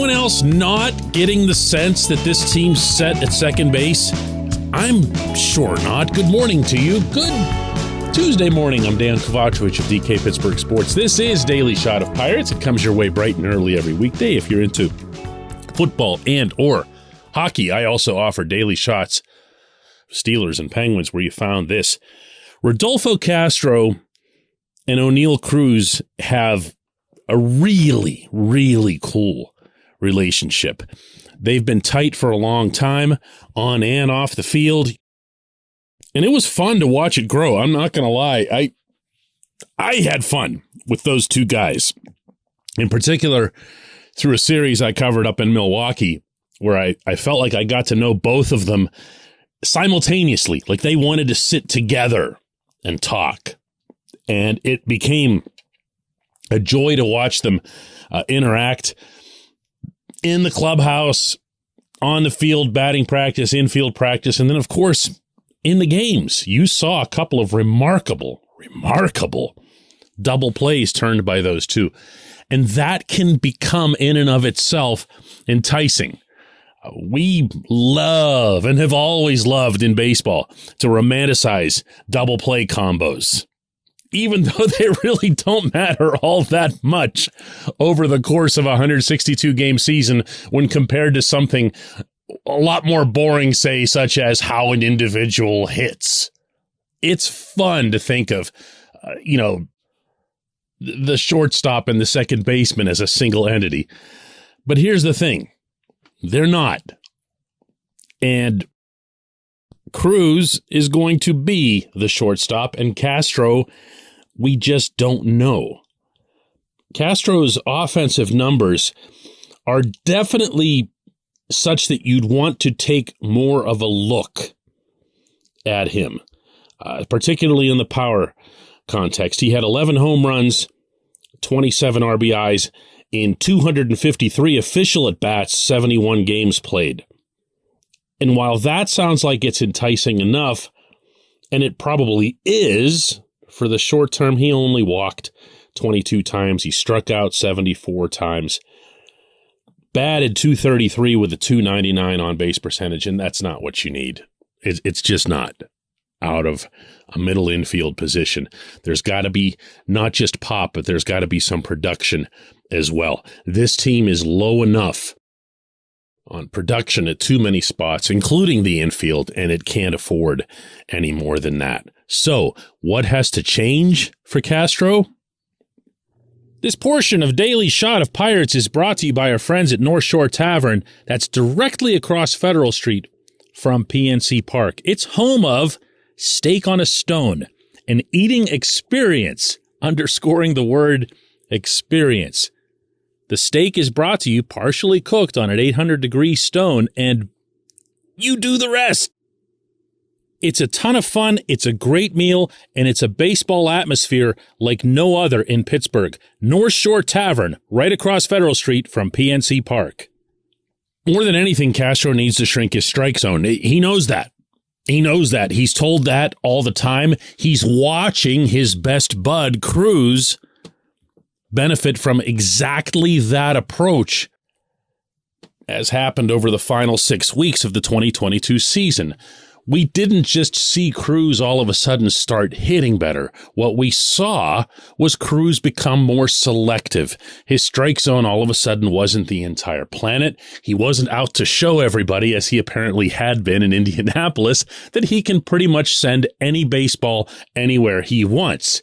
anyone else not getting the sense that this team's set at second base? I'm sure not. Good morning to you. Good Tuesday morning. I'm Dejan Kovacevic of DK Pittsburgh Sports. This is Daily Shot of Pirates. It comes your way bright and early every weekday if you're into football and or hockey. I also offer daily shots of Steelers and Penguins where you found this. Rodolfo Castro and O'Neal Cruz have a really, really cool relationship. They've been tight for a long time, on and off the field. And it was fun to watch it grow. I'm not going to lie. I had fun with those two guys. In particular, through a series I covered up in Milwaukee, where I felt like I got to know both of them simultaneously, like they wanted to sit together and talk. And it became a joy to watch them interact in the clubhouse, on the field, batting practice, infield practice, and then, of course, in the games. You saw a couple of remarkable double plays turned by those two. And that can become, in and of itself, enticing. We love and have always loved in baseball to romanticize double play combos, even though they really don't matter all that much over the course of a 162-game season when compared to something a lot more boring, say, such as how an individual hits. It's fun to think of, the shortstop and the second baseman as a single entity. But here's the thing. They're not. And Cruz is going to be the shortstop, and Castro, we just don't know. Castro's offensive numbers are definitely such that you'd want to take more of a look at him, particularly in the power context. He had 11 home runs, 27 RBIs in 253 official at-bats, 71 games played. And while that sounds like it's enticing enough, and it probably is, for the short term, he only walked 22 times. He struck out 74 times. Batted .233 with a .299 on-base percentage, and that's not what you need. It's just not out of a middle infield position. There's got to be not just pop, but there's got to be some production as well. This team is low enough on production at too many spots, including the infield, and it can't afford any more than that. So, what has to change for Castro? This portion of Daily Shot of Pirates is brought to you by our friends at North Shore Tavern. That's directly across Federal Street from PNC Park. It's home of Steak on a Stone, an eating experience, underscoring the word experience. The steak is brought to you partially cooked on an 800-degree stone, and you do the rest. It's a ton of fun, it's a great meal, and it's a baseball atmosphere like no other in Pittsburgh. North Shore Tavern, right across Federal Street from PNC Park. More than anything, Castro needs to shrink his strike zone. He knows that. He knows that. He's told that all the time. He's watching his best bud, Cruz, benefit from exactly that approach, as happened over the final 6 weeks of the 2022 season. We didn't just see Cruz all of a sudden start hitting better. What we saw was Cruz become more selective. His strike zone all of a sudden wasn't the entire planet. He wasn't out to show everybody, as he apparently had been in Indianapolis, that he can pretty much send any baseball anywhere he wants.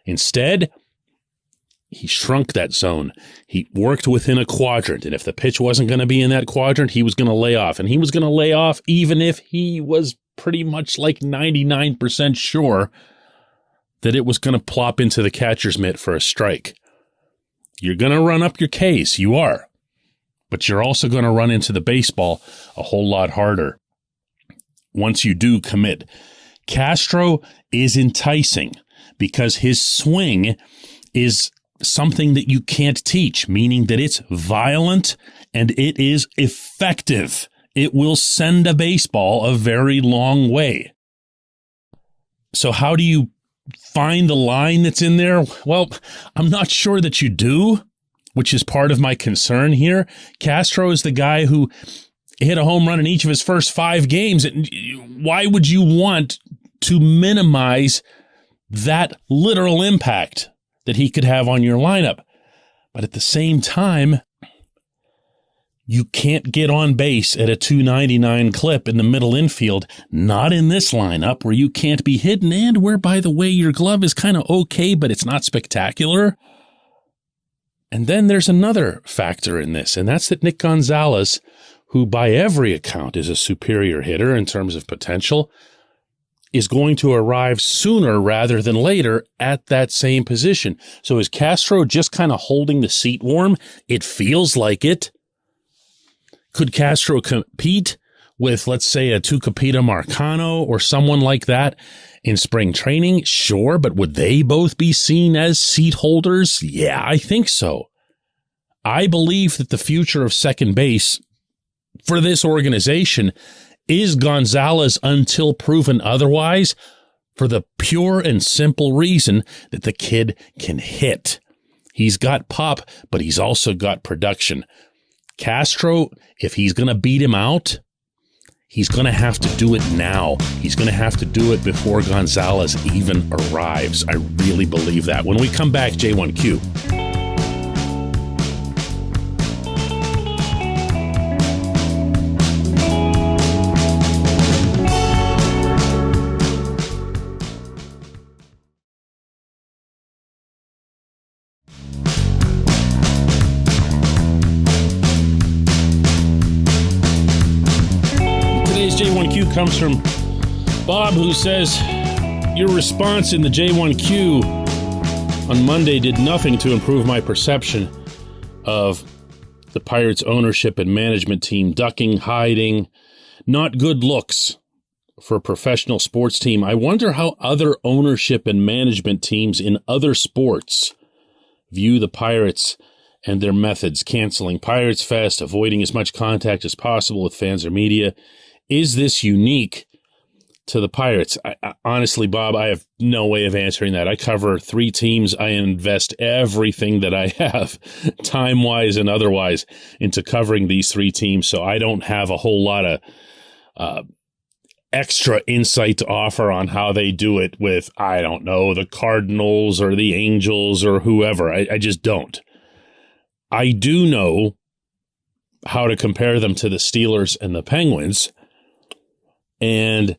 Instead, he shrunk that zone. He worked within a quadrant, and if the pitch wasn't going to be in that quadrant, he was going to lay off. And he was going to lay off even if he was pretty much like 99% sure that it was going to plop into the catcher's mitt for a strike. You're going to run up your Ks, you are. But you're also going to run into the baseball a whole lot harder once you do commit. Castro is enticing because his swing is something that you can't teach, meaning that it's violent and it is effective. It will send a baseball a very long way. So how do you find the line that's in there? Well, I'm not sure that you do. which is part of my concern here. Castro is the guy who hit a home run in each of his first 5 games. Why would you want to minimize that literal impact that he could have on your lineup? But at the same time, you can't get on base at a 299 clip in the middle infield, not in this lineup where you can't be hidden and where, by the way, your glove is kind of okay, but it's not spectacular. And then there's another factor in this, and that's that Nick Gonzalez, who by every account is a superior hitter in terms of potential, is going to arrive sooner rather than later at that same position. So is Castro just kind of holding the seat warm? It feels like it. Could Castro compete with, let's say, a Tucupita Marcano or someone like that in spring training? Sure, but would they both be seen as seat holders? Yeah, I think so. I believe that the future of second base for this organization is Gonzalez until proven otherwise, for the pure and simple reason that the kid can hit. He's got pop, but he's also got production. Castro, if he's going to beat him out, he's going to have to do it now. He's going to have to do it before Gonzalez even arrives. I really believe that. When we come back, J1Q. J1Q comes from Bob, who says, your response in the J1Q on Monday did nothing to improve my perception of the Pirates' ownership and management team. Ducking, hiding, not good looks for a professional sports team. I wonder how other ownership and management teams in other sports view the Pirates and their methods. Canceling Pirates Fest, avoiding as much contact as possible with fans or media. Is this unique to the Pirates? Honestly, Bob, I have no way of answering that. I cover 3 teams. I invest everything that I have, time-wise and otherwise, into covering these 3 teams, so I don't have a whole lot of extra insight to offer on how they do it with, I don't know, the Cardinals or the Angels or whoever. I just don't. I do know how to compare them to the Steelers and the Penguins, and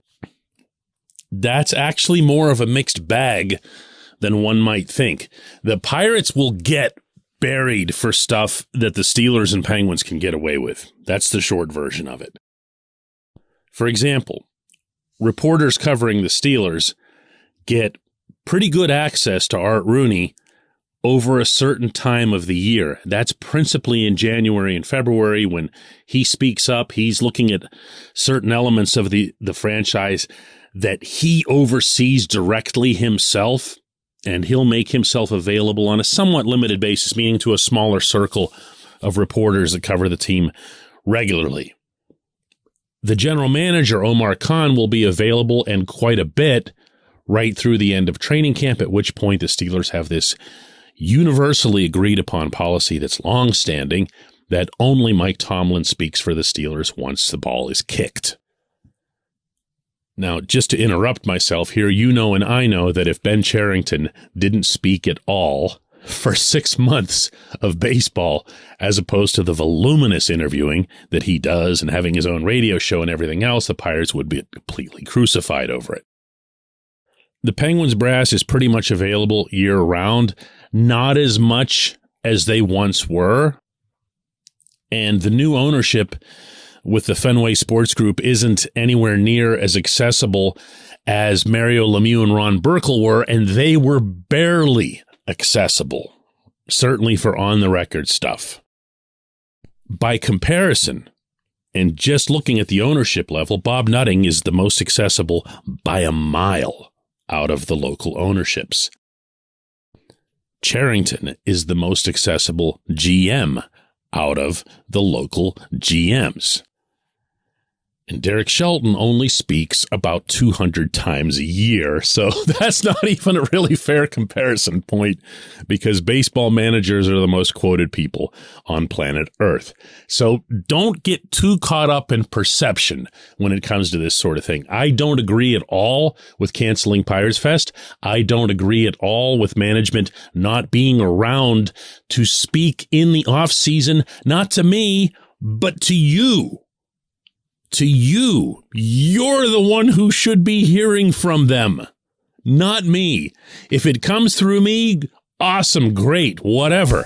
that's actually more of a mixed bag than one might think. The Pirates will get buried for stuff that the Steelers and Penguins can get away with. That's the short version of it. For example, reporters covering the Steelers get pretty good access to Art Rooney over a certain time of the year. That's principally in January and February when he speaks up. He's looking at certain elements of the franchise that he oversees directly himself, and he'll make himself available on a somewhat limited basis, meaning to a smaller circle of reporters that cover the team regularly. The general manager, Omar Khan, will be available and quite a bit right through the end of training camp, at which point the Steelers have this universally agreed upon policy that's long-standing that only Mike Tomlin speaks for the Steelers once the ball is kicked. Now, just to interrupt myself here, you know and I know that if Ben Cherington didn't speak at all for 6 months of baseball, as opposed to the voluminous interviewing that he does and having his own radio show and everything else, the Pirates would be completely crucified over it. The Penguins brass is pretty much available year-round, not as much as they once were. And the new ownership with the Fenway Sports Group isn't anywhere near as accessible as Mario Lemieux and Ron Burkle were, and they were barely accessible, certainly for on-the-record stuff. By comparison, and just looking at the ownership level, Bob Nutting is the most accessible by a mile out of the local ownerships. Cherington is the most accessible GM out of the local GMs. And Derek Shelton only speaks about 200 times a year. So that's not even a really fair comparison point, because baseball managers are the most quoted people on planet Earth. So don't get too caught up in perception when it comes to this sort of thing. I don't agree at all with canceling Pirates Fest. I don't agree at all with management not being around to speak in the off season, not to me, but to you. To you. You're the one who should be hearing from them, not me. If it comes through me, awesome, great, whatever.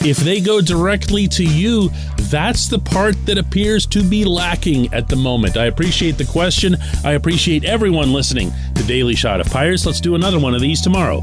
If they go directly to you, that's the part that appears to be lacking at the moment. I appreciate the question. I appreciate everyone listening to Daily Shot of Pirates. Let's do another one of these tomorrow.